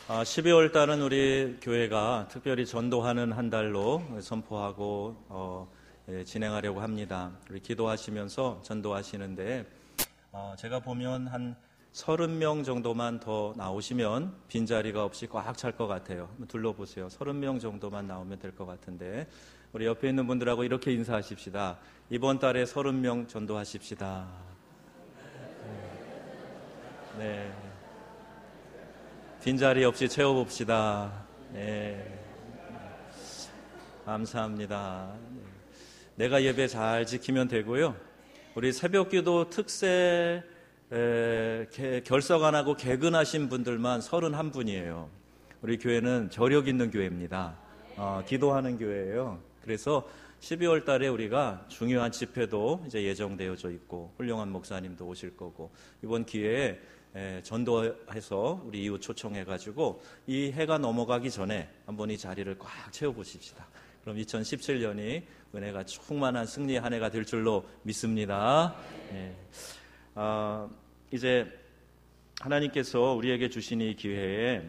12월 달은 우리 교회가 특별히 전도하는 한 달로 선포하고 진행하려고 합니다. 우리 기도하시면서 전도하시는데 제가 보면 한 30명 정도만 더 나오시면 빈자리가 없이 꽉 찰 것 같아요. 한번 둘러보세요. 30명 정도만 나오면 될 것 같은데 우리 옆에 있는 분들하고 이렇게 인사하십시다. 이번 달에 30명 전도하십시다. 네. 빈자리 없이 채워봅시다. 네. 감사합니다. 내가 예배 잘 지키면 되고요. 우리 새벽기도 특세 결석 안 하고 개근하신 분들만 31분이에요. 우리 교회는 저력 있는 교회입니다. 기도하는 교회예요. 그래서 12월 달에 우리가 중요한 집회도 이제 예정되어져 있고 훌륭한 목사님도 오실 거고 이번 기회에 전도해서 우리 이웃 초청해가지고 이 해가 넘어가기 전에 한번 이 자리를 꽉 채워보십시다. 그럼 2017년이 은혜가 충만한 승리의 한 해가 될 줄로 믿습니다. 이제 하나님께서 우리에게 주신 이 기회에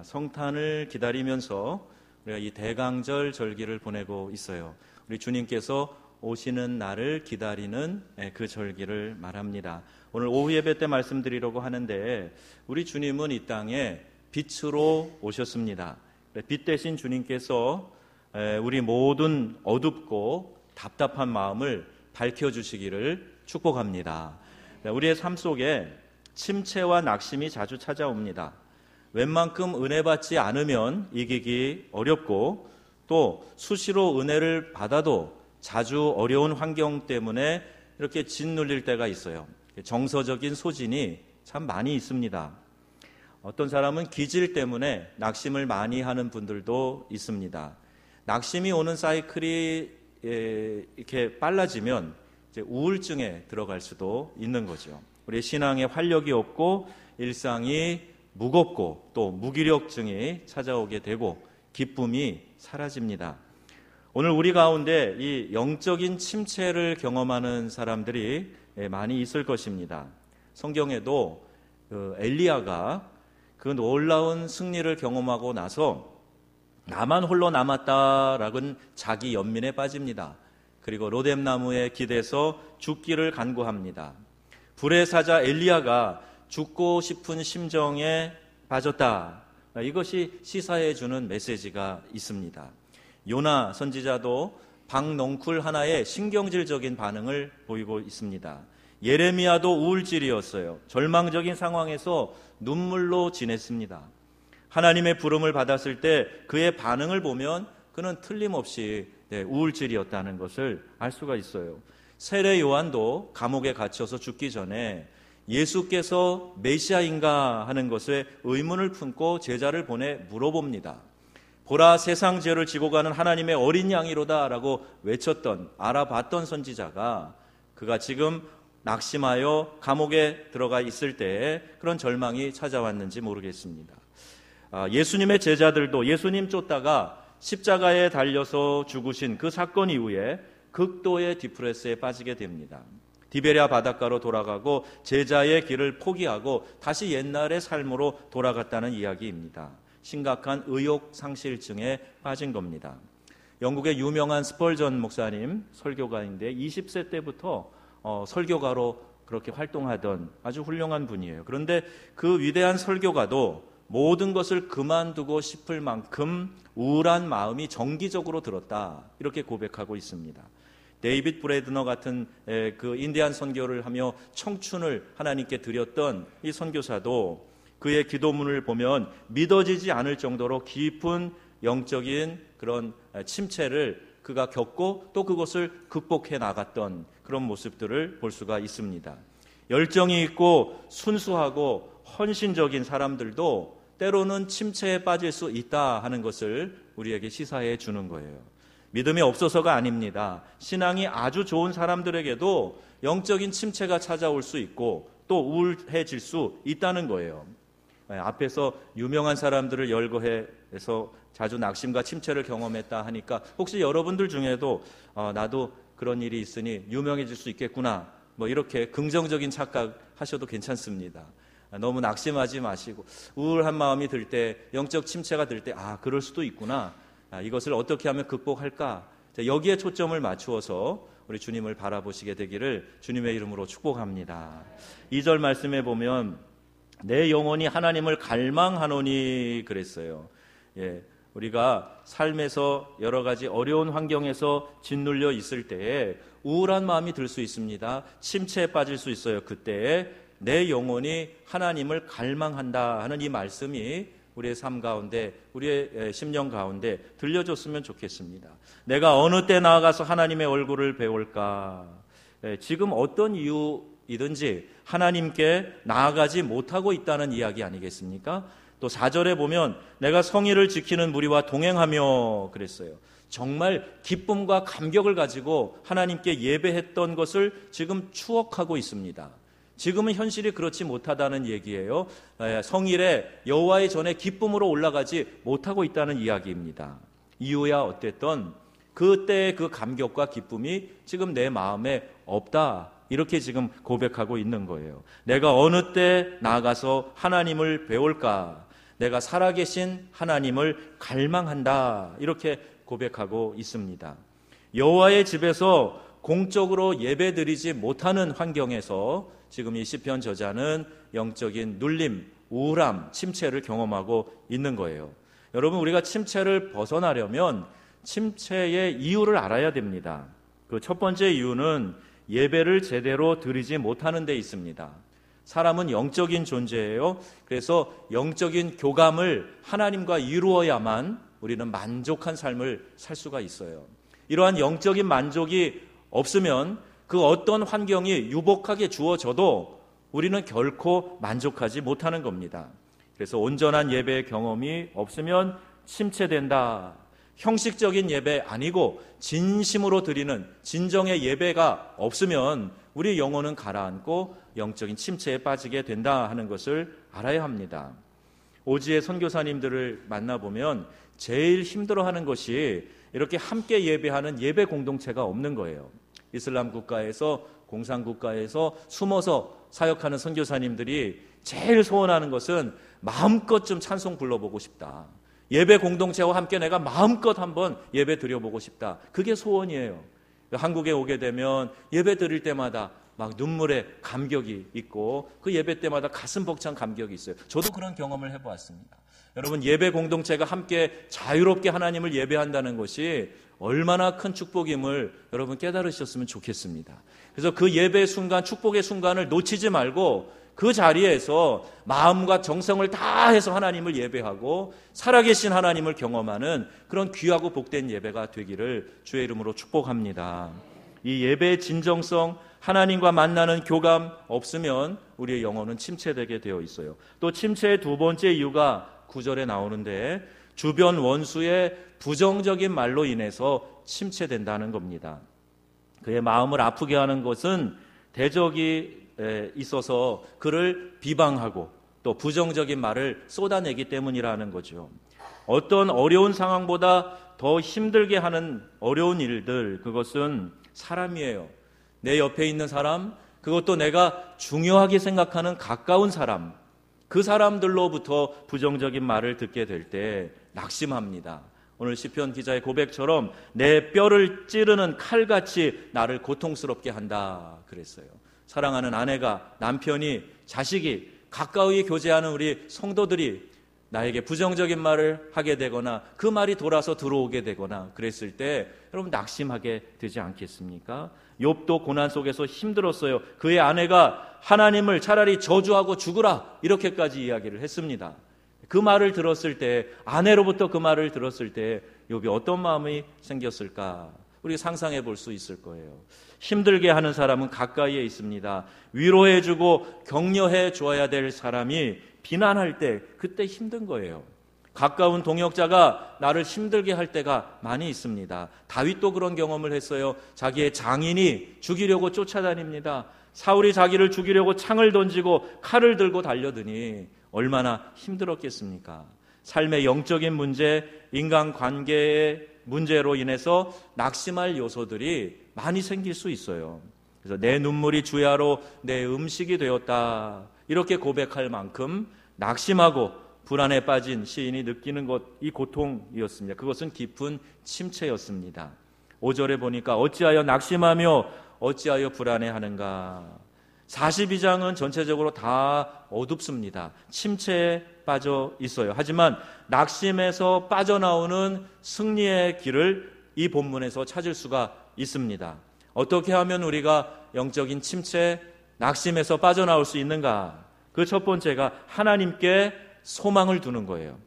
성탄을 기다리면서 우리가 이 대강절 절기를 보내고 있어요. 우리 주님께서 오시는 날을 기다리는 그 절기를 말합니다. 오늘 오후 예배 때 말씀드리려고 하는데 우리 주님은 이 땅에 빛으로 오셨습니다. 빛 대신 주님께서 우리 모든 어둡고 답답한 마음을 밝혀주시기를 축복합니다. 우리의 삶 속에 침체와 낙심이 자주 찾아옵니다. 웬만큼 은혜 받지 않으면 이기기 어렵고 또 수시로 은혜를 받아도 자주 어려운 환경 때문에 이렇게 짓눌릴 때가 있어요. 정서적인 소진이 참 많이 있습니다. 어떤 사람은 기질 때문에 낙심을 많이 하는 분들도 있습니다. 낙심이 오는 사이클이 이렇게 빨라지면 이제 우울증에 들어갈 수도 있는 거죠. 우리 신앙에 활력이 없고 일상이 무겁고 또 무기력증이 찾아오게 되고 기쁨이 사라집니다. 오늘 우리 가운데 이 영적인 침체를 경험하는 사람들이 많이 있을 것입니다. 성경에도 엘리야가 그 놀라운 승리를 경험하고 나서 나만 홀로 남았다라는 자기 연민에 빠집니다. 그리고 로뎀나무에 기대서 죽기를 간구합니다. 불의 사자 엘리야가 죽고 싶은 심정에 빠졌다. 이것이 시사해 주는 메시지가 있습니다. 요나 선지자도 박넝쿨 하나에 신경질적인 반응을 보이고 있습니다. 예레미야도 우울질이었어요. 절망적인 상황에서 눈물로 지냈습니다. 하나님의 부름을 받았을 때 그의 반응을 보면 그는 틀림없이 우울질이었다는 것을 알 수가 있어요. 세례 요한도 감옥에 갇혀서 죽기 전에 예수께서 메시아인가 하는 것에 의문을 품고 제자를 보내 물어봅니다. 보라, 세상 죄를 지고 가는 하나님의 어린 양이로다 라고 외쳤던, 알아봤던 선지자가 그가 지금 낙심하여 감옥에 들어가 있을 때에 그런 절망이 찾아왔는지 모르겠습니다. 예수님의 제자들도 예수님 쫓다가 십자가에 달려서 죽으신 그 사건 이후에 극도의 디프레스에 빠지게 됩니다. 디베랴 바닷가로 돌아가고 제자의 길을 포기하고 다시 옛날의 삶으로 돌아갔다는 이야기입니다. 심각한 의욕 상실증에 빠진 겁니다. 영국의 유명한 스펄전 목사님 설교가인데 20세 때부터 설교가로 그렇게 활동하던 아주 훌륭한 분이에요. 그런데 그 위대한 설교가도 모든 것을 그만두고 싶을 만큼 우울한 마음이 정기적으로 들었다, 이렇게 고백하고 있습니다. 데이빗 브래드너 같은 그 인디안 선교를 하며 청춘을 하나님께 드렸던 이 선교사도 그의 기도문을 보면 믿어지지 않을 정도로 깊은 영적인 그런 침체를 그가 겪고 또 그것을 극복해 나갔던 그런 모습들을 볼 수가 있습니다. 열정이 있고 순수하고 헌신적인 사람들도 때로는 침체에 빠질 수 있다 하는 것을 우리에게 시사해 주는 거예요. 믿음이 없어서가 아닙니다. 신앙이 아주 좋은 사람들에게도 영적인 침체가 찾아올 수 있고 또 우울해질 수 있다는 거예요. 앞에서 유명한 사람들을 열거해서 자주 낙심과 침체를 경험했다 하니까 혹시 여러분들 중에도 나도 그런 일이 있으니 유명해질 수 있겠구나, 뭐 이렇게 긍정적인 착각하셔도 괜찮습니다. 너무 낙심하지 마시고 우울한 마음이 들 때, 영적 침체가 들 때 그럴 수도 있구나. 이것을 어떻게 하면 극복할까? 여기에 초점을 맞추어서 우리 주님을 바라보시게 되기를 주님의 이름으로 축복합니다. 2절 말씀에 보면 내 영혼이 하나님을 갈망하노니 그랬어요. 우리가 삶에서 여러 가지 어려운 환경에서 짓눌려 있을 때에 우울한 마음이 들 수 있습니다. 침체에 빠질 수 있어요. 그때에 내 영혼이 하나님을 갈망한다 하는 이 말씀이 우리의 삶 가운데, 우리의 심령 가운데 들려줬으면 좋겠습니다. 내가 어느 때 나아가서 하나님의 얼굴을 배울까? 지금 어떤 이유이든지 하나님께 나아가지 못하고 있다는 이야기 아니겠습니까? 또 4절에 보면 내가 성의를 지키는 무리와 동행하며 그랬어요. 정말 기쁨과 감격을 가지고 하나님께 예배했던 것을 지금 추억하고 있습니다. 지금은 현실이 그렇지 못하다는 얘기예요. 성일에 여호와의 전에 기쁨으로 올라가지 못하고 있다는 이야기입니다. 이유야 어땠던 그때의 그 감격과 기쁨이 지금 내 마음에 없다. 이렇게 지금 고백하고 있는 거예요. 내가 어느 때 나아가서 하나님을 배울까? 내가 살아계신 하나님을 갈망한다. 이렇게 고백하고 있습니다. 여호와의 집에서 공적으로 예배드리지 못하는 환경에서 지금 이 시편 저자는 영적인 눌림, 우울함, 침체를 경험하고 있는 거예요. 여러분, 우리가 침체를 벗어나려면 침체의 이유를 알아야 됩니다. 그 첫 번째 이유는 예배를 제대로 드리지 못하는 데 있습니다. 사람은 영적인 존재예요. 그래서 영적인 교감을 하나님과 이루어야만 우리는 만족한 삶을 살 수가 있어요. 이러한 영적인 만족이 없으면 그 어떤 환경이 유복하게 주어져도 우리는 결코 만족하지 못하는 겁니다. 그래서 온전한 예배의 경험이 없으면 침체된다. 형식적인 예배 아니고 진심으로 드리는 진정의 예배가 없으면 우리 영혼은 가라앉고 영적인 침체에 빠지게 된다 하는 것을 알아야 합니다. 오지의 선교사님들을 만나보면 제일 힘들어하는 것이 이렇게 함께 예배하는 예배 공동체가 없는 거예요. 이슬람 국가에서, 공산국가에서 숨어서 사역하는 선교사님들이 제일 소원하는 것은 마음껏 좀 찬송 불러보고 싶다. 예배 공동체와 함께 내가 마음껏 한번 예배 드려보고 싶다. 그게 소원이에요. 한국에 오게 되면 예배 드릴 때마다 막 눈물의 감격이 있고 그 예배 때마다 가슴 벅찬 감격이 있어요. 저도 그런 경험을 해보았습니다. 여러분, 예배 공동체가 함께 자유롭게 하나님을 예배한다는 것이 얼마나 큰 축복임을 여러분 깨달으셨으면 좋겠습니다. 그래서 그 예배의 순간, 축복의 순간을 놓치지 말고 그 자리에서 마음과 정성을 다해서 하나님을 예배하고 살아계신 하나님을 경험하는 그런 귀하고 복된 예배가 되기를 주의 이름으로 축복합니다. 이 예배의 진정성, 하나님과 만나는 교감 없으면 우리의 영혼은 침체되게 되어 있어요. 또 침체의 두 번째 이유가 9절에 나오는데 주변 원수의 부정적인 말로 인해서 침체된다는 겁니다. 그의 마음을 아프게 하는 것은 대적이 있어서 그를 비방하고 또 부정적인 말을 쏟아내기 때문이라는 거죠. 어떤 어려운 상황보다 더 힘들게 하는 어려운 일들, 그것은 사람이에요. 내 옆에 있는 사람, 그것도 내가 중요하게 생각하는 가까운 사람, 그 사람들로부터 부정적인 말을 듣게 될 때 낙심합니다. 오늘 시편 기자의 고백처럼 내 뼈를 찌르는 칼같이 나를 고통스럽게 한다 그랬어요. 사랑하는 아내가, 남편이, 자식이, 가까이 교제하는 우리 성도들이 나에게 부정적인 말을 하게 되거나 그 말이 돌아서 들어오게 되거나 그랬을 때 여러분 낙심하게 되지 않겠습니까? 욥도 고난 속에서 힘들었어요. 그의 아내가 하나님을 차라리 저주하고 죽으라 이렇게까지 이야기를 했습니다. 그 말을 들었을 때, 아내로부터 그 말을 들었을 때 욥이 어떤 마음이 생겼을까? 우리 상상해 볼 수 있을 거예요. 힘들게 하는 사람은 가까이에 있습니다. 위로해주고 격려해 줘야 될 사람이 비난할 때 그때 힘든 거예요. 가까운 동역자가 나를 힘들게 할 때가 많이 있습니다. 다윗도 그런 경험을 했어요. 자기의 장인이 죽이려고 쫓아다닙니다. 사울이 자기를 죽이려고 창을 던지고 칼을 들고 달려드니 얼마나 힘들었겠습니까? 삶의 영적인 문제, 인간관계의 문제로 인해서 낙심할 요소들이 많이 생길 수 있어요. 그래서 내 눈물이 주야로 내 음식이 되었다. 이렇게 고백할 만큼 낙심하고 불안에 빠진 시인이 느끼는 것, 이 고통이었습니다. 그것은 깊은 침체였습니다. 5절에 보니까 어찌하여 낙심하며 어찌하여 불안해하는가. 42장은 전체적으로 다 어둡습니다. 침체에 빠져 있어요. 하지만 낙심에서 빠져나오는 승리의 길을 이 본문에서 찾을 수가 있습니다. 어떻게 하면 우리가 영적인 침체, 낙심에서 빠져나올 수 있는가? 그 첫 번째가 하나님께 소망을 두는 거예요.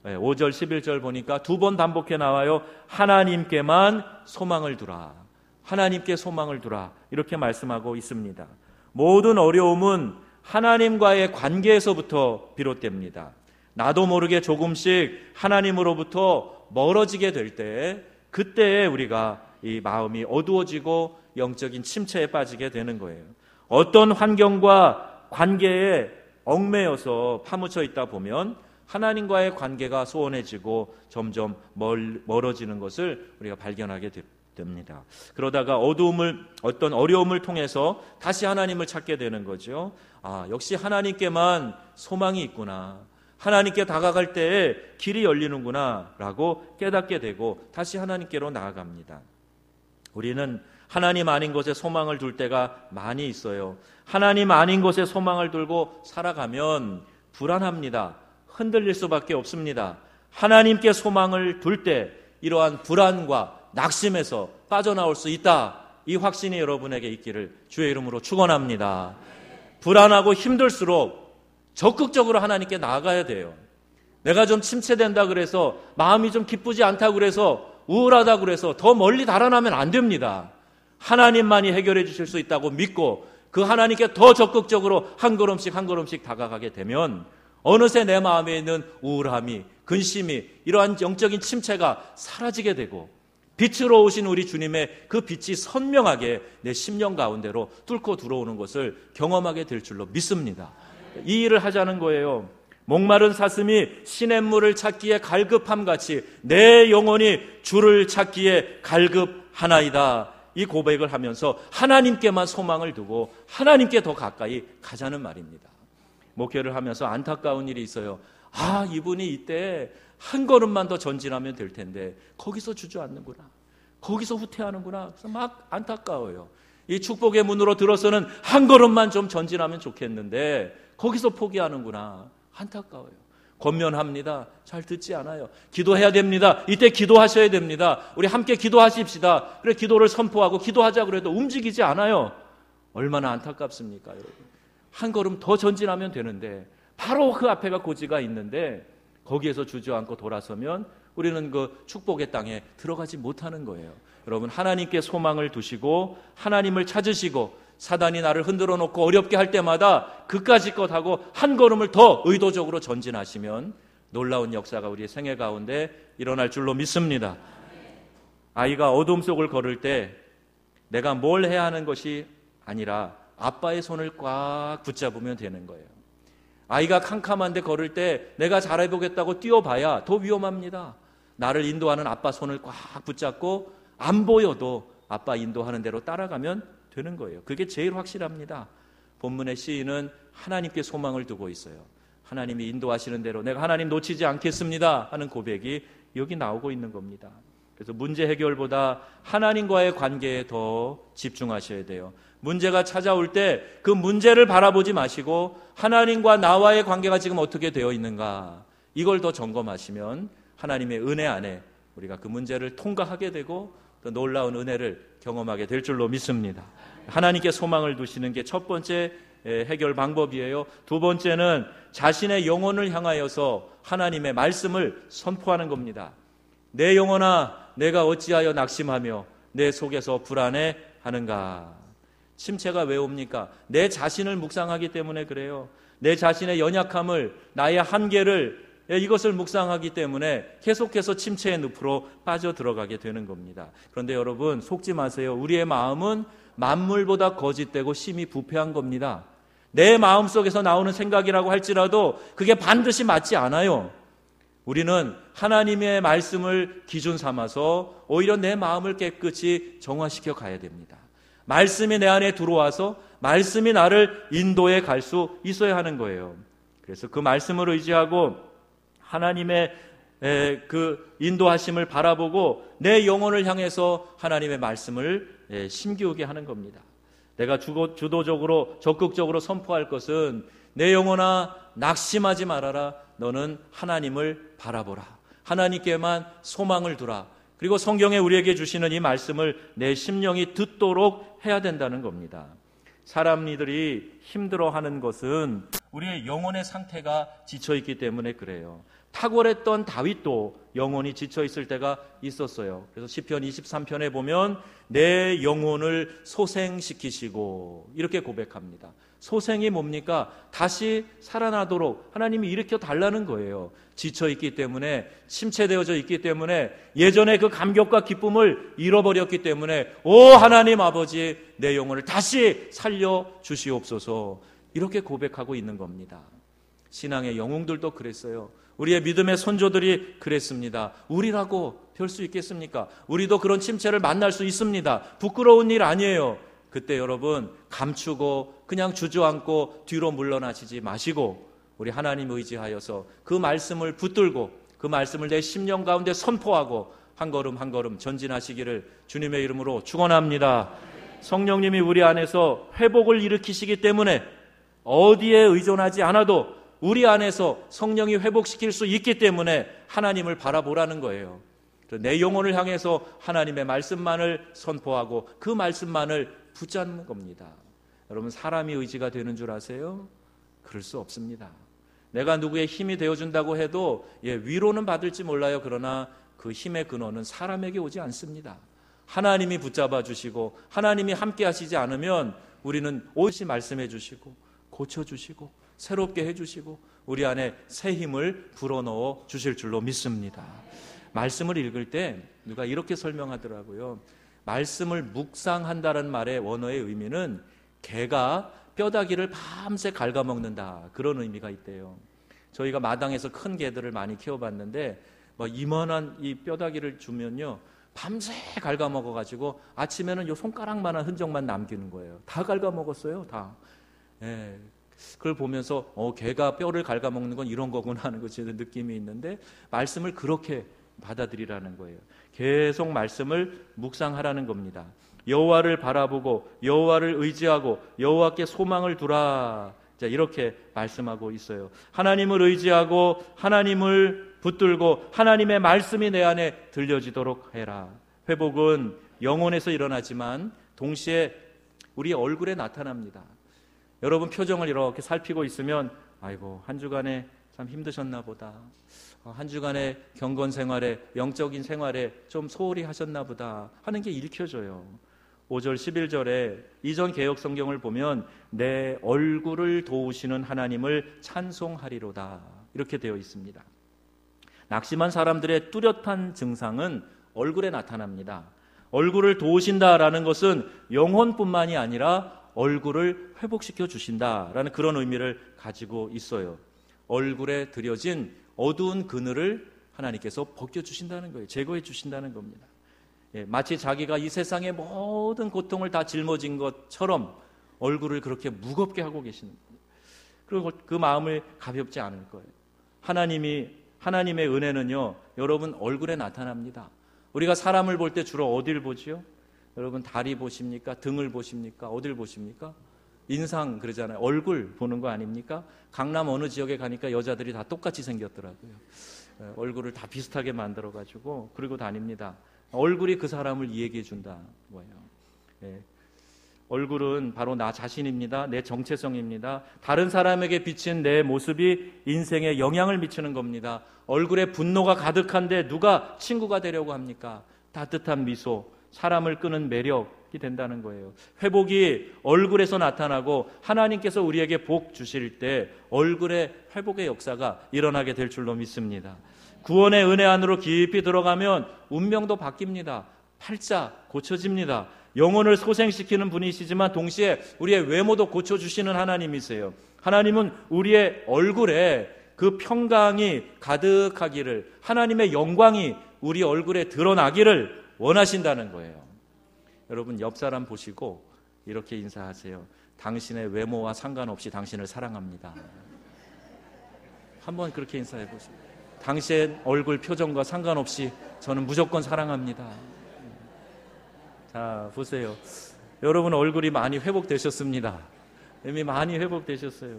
5절, 11절 보니까 두 번 반복해 나와요. 하나님께만 소망을 두라. 하나님께 소망을 두라. 이렇게 말씀하고 있습니다. 모든 어려움은 하나님과의 관계에서부터 비롯됩니다. 나도 모르게 조금씩 하나님으로부터 멀어지게 될 때, 그때에 우리가 이 마음이 어두워지고 영적인 침체에 빠지게 되는 거예요. 어떤 환경과 관계에 얽매여서 파묻혀 있다 보면 하나님과의 관계가 소원해지고 점점 멀어지는 것을 우리가 발견하게 됩니다. 그러다가 어떤 어려움을 통해서 다시 하나님을 찾게 되는 거죠. 역시 하나님께만 소망이 있구나. 하나님께 다가갈 때에 길이 열리는구나 라고 깨닫게 되고 다시 하나님께로 나아갑니다. 우리는 하나님 아닌 곳에 소망을 둘 때가 많이 있어요. 하나님 아닌 곳에 소망을 두고 살아가면 불안합니다. 흔들릴 수밖에 없습니다. 하나님께 소망을 둘 때 이러한 불안과 낙심에서 빠져나올 수 있다. 이 확신이 여러분에게 있기를 주의 이름으로 축원합니다. 불안하고 힘들수록 적극적으로 하나님께 나아가야 돼요. 내가 좀 침체된다 그래서 마음이 좀 기쁘지 않다 그래서 우울하다 그래서 더 멀리 달아나면 안 됩니다. 하나님만이 해결해 주실 수 있다고 믿고 그 하나님께 더 적극적으로 한 걸음씩 한 걸음씩 다가가게 되면 어느새 내 마음에 있는 우울함이, 근심이, 이러한 영적인 침체가 사라지게 되고 빛으로 오신 우리 주님의 그 빛이 선명하게 내 심령 가운데로 뚫고 들어오는 것을 경험하게 될 줄로 믿습니다. 이 일을 하자는 거예요. 목마른 사슴이 시냇물을 찾기에 갈급함같이 내 영혼이 주를 찾기에 갈급하나이다. 이 고백을 하면서 하나님께만 소망을 두고 하나님께 더 가까이 가자는 말입니다. 목회를 하면서 안타까운 일이 있어요. 이분이 이때 한 걸음만 더 전진하면 될 텐데 거기서 주저앉는구나. 거기서 후퇴하는구나. 그래서 막 안타까워요. 이 축복의 문으로 들어서는 한 걸음만 좀 전진하면 좋겠는데 거기서 포기하는구나. 안타까워요. 권면합니다. 잘 듣지 않아요. 기도해야 됩니다. 이때 기도하셔야 됩니다. 우리 함께 기도하십시다. 그래 기도를 선포하고 기도하자 그래도 움직이지 않아요. 얼마나 안타깝습니까, 여러분. 한 걸음 더 전진하면 되는데 바로 그 앞에가 고지가 있는데 거기에서 주저앉고 돌아서면 우리는 그 축복의 땅에 들어가지 못하는 거예요. 여러분, 하나님께 소망을 두시고 하나님을 찾으시고 사단이 나를 흔들어 놓고 어렵게 할 때마다 그까짓 하고 한 걸음을 더 의도적으로 전진하시면 놀라운 역사가 우리의 생애 가운데 일어날 줄로 믿습니다. 아이가 어둠 속을 걸을 때 내가 뭘 해야 하는 것이 아니라 아빠의 손을 꽉 붙잡으면 되는 거예요. 아이가 캄캄한데 걸을 때 내가 잘해보겠다고 뛰어봐야 더 위험합니다. 나를 인도하는 아빠 손을 꽉 붙잡고 안 보여도 아빠 인도하는 대로 따라가면 되는 거예요. 그게 제일 확실합니다. 본문의 시인은 하나님께 소망을 두고 있어요. 하나님이 인도하시는 대로 내가 하나님 놓치지 않겠습니다 하는 고백이 여기 나오고 있는 겁니다. 그래서 문제 해결보다 하나님과의 관계에 더 집중하셔야 돼요. 문제가 찾아올 때 그 문제를 바라보지 마시고 하나님과 나와의 관계가 지금 어떻게 되어 있는가, 이걸 더 점검하시면 하나님의 은혜 안에 우리가 그 문제를 통과하게 되고 또 놀라운 은혜를 경험하게 될 줄로 믿습니다. 하나님께 소망을 두시는 게 첫 번째 해결 방법이에요. 두 번째는 자신의 영혼을 향하여서 하나님의 말씀을 선포하는 겁니다. 내 영혼아, 내가 어찌하여 낙심하며 내 속에서 불안해하는가. 침체가 왜 옵니까? 내 자신을 묵상하기 때문에 그래요. 내 자신의 연약함을, 나의 한계를, 이것을 묵상하기 때문에 계속해서 침체의 늪으로 빠져들어가게 되는 겁니다. 그런데 여러분, 속지 마세요. 우리의 마음은 만물보다 거짓되고 심히 부패한 겁니다. 내 마음속에서 나오는 생각이라고 할지라도 그게 반드시 맞지 않아요. 우리는 하나님의 말씀을 기준 삼아서 오히려 내 마음을 깨끗이 정화시켜 가야 됩니다. 말씀이 내 안에 들어와서 말씀이 나를 인도해 갈 수 있어야 하는 거예요. 그래서 그 말씀을 의지하고 하나님의 그 인도하심을 바라보고 내 영혼을 향해서 하나님의 말씀을 심기우게 하는 겁니다. 내가 주도적으로 적극적으로 선포할 것은 내 영혼아 낙심하지 말아라. 너는 하나님을 바라보라. 하나님께만 소망을 두라. 그리고 성경에 우리에게 주시는 이 말씀을 내 심령이 듣도록 해야 된다는 겁니다. 사람들이 힘들어하는 것은 우리의 영혼의 상태가 지쳐있기 때문에 그래요. 탁월했던 다윗도 영혼이 지쳐있을 때가 있었어요. 그래서 시편 23편에 보면 내 영혼을 소생시키시고 이렇게 고백합니다. 소생이 뭡니까? 다시 살아나도록 하나님이 일으켜 달라는 거예요. 지쳐있기 때문에, 침체되어져 있기 때문에, 예전의 그 감격과 기쁨을 잃어버렸기 때문에 오 하나님 아버지 내 영혼을 다시 살려주시옵소서, 이렇게 고백하고 있는 겁니다. 신앙의 영웅들도 그랬어요. 우리의 믿음의 선조들이 그랬습니다. 우리라고 별 수 있겠습니까? 우리도 그런 침체를 만날 수 있습니다. 부끄러운 일 아니에요. 그때 여러분 감추고 그냥 주저앉고 뒤로 물러나시지 마시고 우리 하나님 의지하여서 그 말씀을 붙들고 그 말씀을 내 심령 가운데 선포하고 한 걸음 한 걸음 전진하시기를 주님의 이름으로 축원합니다. 성령님이 우리 안에서 회복을 일으키시기 때문에 어디에 의존하지 않아도 우리 안에서 성령이 회복시킬 수 있기 때문에 하나님을 바라보라는 거예요. 내 영혼을 향해서 하나님의 말씀만을 선포하고 그 말씀만을 붙잡는 겁니다. 여러분 사람이 의지가 되는 줄 아세요? 그럴 수 없습니다. 내가 누구의 힘이 되어준다고 해도 위로는 받을지 몰라요. 그러나 그 힘의 근원은 사람에게 오지 않습니다. 하나님이 붙잡아 주시고 하나님이 함께 하시지 않으면 우리는 오롯이 말씀해 주시고 고쳐주시고 새롭게 해주시고 우리 안에 새 힘을 불어넣어 주실 줄로 믿습니다. 말씀을 읽을 때 누가 이렇게 설명하더라고요. 말씀을 묵상한다는 말의 원어의 의미는 개가 뼈다귀를 밤새 갉아먹는다, 그런 의미가 있대요. 저희가 마당에서 큰 개들을 많이 키워봤는데 이만한 이 뼈다귀를 주면요 밤새 갉아먹어가지고 아침에는 요 손가락만한 흔적만 남기는 거예요. 다 갉아먹었어요, 다. 그걸 보면서 개가 뼈를 갉아먹는 건 이런 거구나 하는 것이 느낌이 있는데 말씀을 그렇게 받아들이라는 거예요. 계속 말씀을 묵상하라는 겁니다. 여호와를 바라보고 여호와를 의지하고 여호와께 소망을 두라. 자, 이렇게 말씀하고 있어요. 하나님을 의지하고 하나님을 붙들고 하나님의 말씀이 내 안에 들려지도록 해라. 회복은 영혼에서 일어나지만 동시에 우리 얼굴에 나타납니다. 여러분 표정을 이렇게 살피고 있으면 아이고 한 주간에 참 힘드셨나 보다. 한 주간의 경건 생활에 영적인 생활에 좀 소홀히 하셨나 보다 하는 게 읽혀져요. 5절 11절에 이전 개역 성경을 보면 내 얼굴을 도우시는 하나님을 찬송하리로다 이렇게 되어 있습니다. 낙심한 사람들의 뚜렷한 증상은 얼굴에 나타납니다. 얼굴을 도우신다라는 것은 영혼뿐만이 아니라 얼굴을 회복시켜 주신다라는 그런 의미를 가지고 있어요. 얼굴에 들여진 어두운 그늘을 하나님께서 벗겨주신다는 거예요. 제거해 주신다는 겁니다. 마치 자기가 이 세상의 모든 고통을 다 짊어진 것처럼 얼굴을 그렇게 무겁게 하고 계시는 거예요. 그리고 그 마음을 가볍지 않을 거예요. 하나님의 은혜는요, 여러분 얼굴에 나타납니다. 우리가 사람을 볼 때 주로 어디를 보지요? 여러분 다리 보십니까? 등을 보십니까? 어딜 보십니까? 인상 그러잖아요. 얼굴 보는 거 아닙니까? 강남 어느 지역에 가니까 여자들이 다 똑같이 생겼더라고요. 얼굴을 다 비슷하게 만들어가지고 그러고 다닙니다. 얼굴이 그 사람을 이야기해 준다 뭐예요. 얼굴은 바로 나 자신입니다. 내 정체성입니다. 다른 사람에게 비친 내 모습이 인생에 영향을 미치는 겁니다. 얼굴에 분노가 가득한데 누가 친구가 되려고 합니까? 따뜻한 미소, 사람을 끄는 매력이 된다는 거예요. 회복이 얼굴에서 나타나고 하나님께서 우리에게 복 주실 때 얼굴에 회복의 역사가 일어나게 될 줄로 믿습니다. 구원의 은혜 안으로 깊이 들어가면 운명도 바뀝니다. 팔자 고쳐집니다. 영혼을 소생시키는 분이시지만 동시에 우리의 외모도 고쳐주시는 하나님이세요. 하나님은 우리의 얼굴에 그 평강이 가득하기를, 하나님의 영광이 우리 얼굴에 드러나기를 원하신다는 거예요. 여러분 옆 사람 보시고 이렇게 인사하세요. 당신의 외모와 상관없이 당신을 사랑합니다. 한번 그렇게 인사해 보세요. 당신의 얼굴 표정과 상관없이 저는 무조건 사랑합니다. 자, 보세요. 여러분 얼굴이 많이 회복되셨습니다. 이미 많이 회복되셨어요.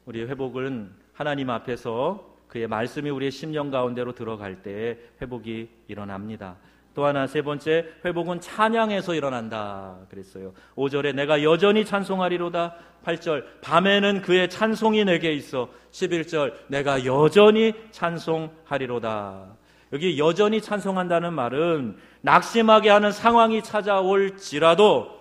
우리의 회복은 하나님 앞에서 그의 말씀이 우리의 심령 가운데로 들어갈 때 회복이 일어납니다. 또 하나, 세 번째, 회복은 찬양에서 일어난다 그랬어요. 5절에 내가 여전히 찬송하리로다. 8절 밤에는 그의 찬송이 내게 있어. 11절 내가 여전히 찬송하리로다. 여기 여전히 찬송한다는 말은 낙심하게 하는 상황이 찾아올지라도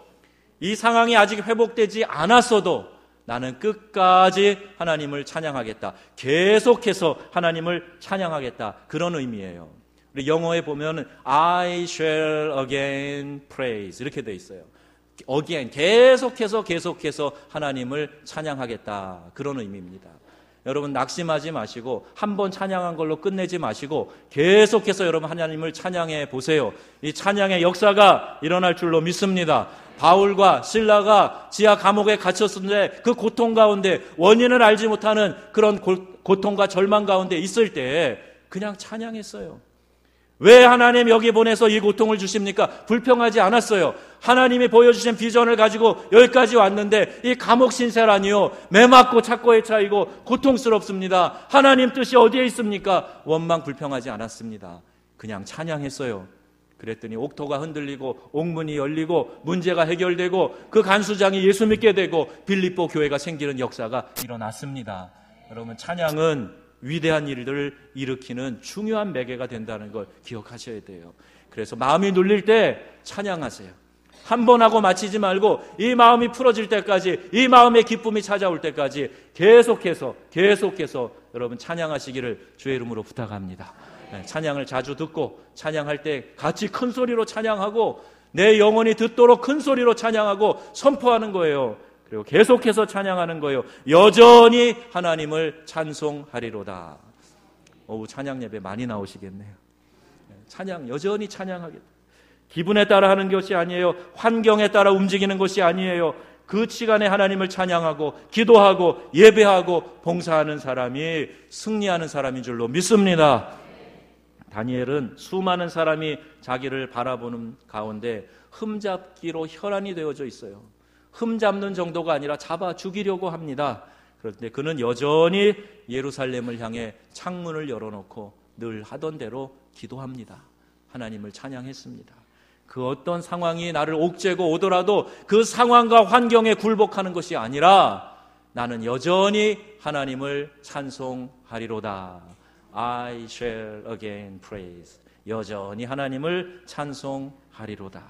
이 상황이 아직 회복되지 않았어도 나는 끝까지 하나님을 찬양하겠다. 계속해서 하나님을 찬양하겠다. 그런 의미예요. 우리 영어에 보면 I shall again praise 이렇게 돼 있어요. again, 계속해서 하나님을 찬양하겠다. 그런 의미입니다. 여러분 낙심하지 마시고 한번 찬양한 걸로 끝내지 마시고 계속해서 여러분 하나님을 찬양해 보세요. 이 찬양의 역사가 일어날 줄로 믿습니다. 바울과 실라가 지하 감옥에 갇혔는데 그 고통 가운데 원인을 알지 못하는 그런 고통과 절망 가운데 있을 때 그냥 찬양했어요. 왜 하나님 여기 보내서 이 고통을 주십니까? 불평하지 않았어요. 하나님이 보여주신 비전을 가지고 여기까지 왔는데 이 감옥 신세라니요. 매 맞고 착고에 차이고 고통스럽습니다. 하나님 뜻이 어디에 있습니까? 원망 불평하지 않았습니다. 그냥 찬양했어요. 그랬더니 옥토가 흔들리고 옥문이 열리고 문제가 해결되고 그 간수장이 예수 믿게 되고 빌립보 교회가 생기는 역사가 일어났습니다. 여러분 찬양은 위대한 일들을 일으키는 중요한 매개가 된다는 걸 기억하셔야 돼요. 그래서 마음이 눌릴 때 찬양하세요. 한 번 하고 마치지 말고 이 마음이 풀어질 때까지, 이 마음의 기쁨이 찾아올 때까지 계속해서 여러분 찬양하시기를 주의 이름으로 부탁합니다. 찬양을 자주 듣고 찬양할 때 같이 큰 소리로 찬양하고 내 영혼이 듣도록 큰 소리로 찬양하고 선포하는 거예요. 그리고 계속해서 찬양하는 거예요. 여전히 하나님을 찬송하리로다. 오후 찬양 예배 많이 나오시겠네요. 찬양 여전히 찬양하겠다. 기분에 따라 하는 것이 아니에요. 환경에 따라 움직이는 것이 아니에요. 그 시간에 하나님을 찬양하고 기도하고 예배하고 봉사하는 사람이 승리하는 사람인 줄로 믿습니다. 다니엘은 수많은 사람이 자기를 바라보는 가운데 흠잡기로 혈안이 되어져 있어요. 흠잡는 정도가 아니라 잡아 죽이려고 합니다. 그런데 그는 여전히 예루살렘을 향해 창문을 열어놓고 늘 하던 대로 기도합니다. 하나님을 찬양했습니다. 그 어떤 상황이 나를 옥죄고 오더라도 그 상황과 환경에 굴복하는 것이 아니라 나는 여전히 하나님을 찬송하리로다. I shall again praise. 여전히 하나님을 찬송하리로다.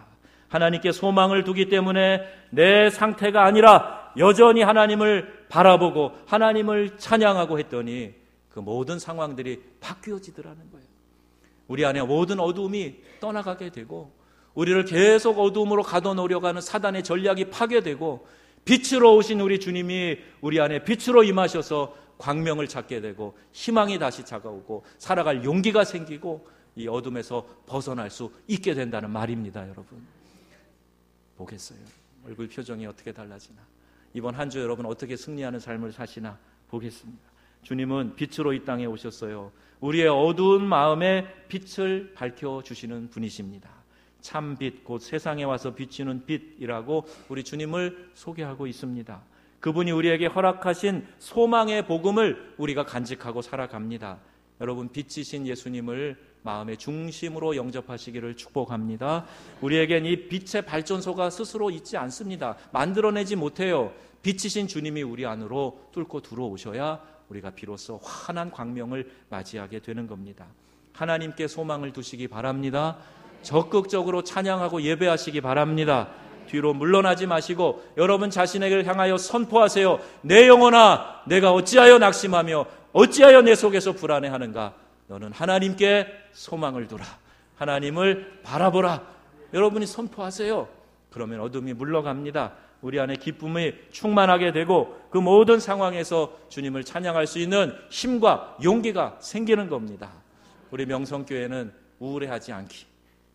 하나님께 소망을 두기 때문에 내 상태가 아니라 여전히 하나님을 바라보고 하나님을 찬양하고 했더니 그 모든 상황들이 바뀌어지더라는 거예요. 우리 안에 모든 어두움이 떠나가게 되고 우리를 계속 어두움으로 가둬놓으려고 하는 사단의 전략이 파괴되고 빛으로 오신 우리 주님이 우리 안에 빛으로 임하셔서 광명을 찾게 되고 희망이 다시 다가오고 살아갈 용기가 생기고 이 어둠에서 벗어날 수 있게 된다는 말입니다. 여러분 보겠어요. 얼굴 표정이 어떻게 달라지나, 이번 한 주 여러분 어떻게 승리하는 삶을 사시나 보겠습니다. 주님은 빛으로 이 땅에 오셨어요. 우리의 어두운 마음에 빛을 밝혀주시는 분이십니다. 참빛, 곧 세상에 와서 비치는 빛이라고 우리 주님을 소개하고 있습니다. 그분이 우리에게 허락하신 소망의 복음을 우리가 간직하고 살아갑니다. 여러분 빛이신 예수님을 마음의 중심으로 영접하시기를 축복합니다. 우리에겐 이 빛의 발전소가 스스로 있지 않습니다. 만들어내지 못해요. 빛이신 주님이 우리 안으로 뚫고 들어오셔야 우리가 비로소 환한 광명을 맞이하게 되는 겁니다. 하나님께 소망을 두시기 바랍니다. 적극적으로 찬양하고 예배하시기 바랍니다. 뒤로 물러나지 마시고 여러분 자신에게 향하여 선포하세요. 내 영혼아, 내가 어찌하여 낙심하며 어찌하여 내 속에서 불안해하는가? 너는 하나님께 소망을 두라. 하나님을 바라보라. 여러분이 선포하세요. 그러면 어둠이 물러갑니다. 우리 안에 기쁨이 충만하게 되고 그 모든 상황에서 주님을 찬양할 수 있는 힘과 용기가 생기는 겁니다. 우리 명성교회는 우울해하지 않기,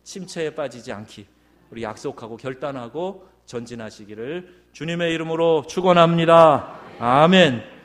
침체에 빠지지 않기, 우리 약속하고 결단하고 전진하시기를 주님의 이름으로 축원합니다. 아멘.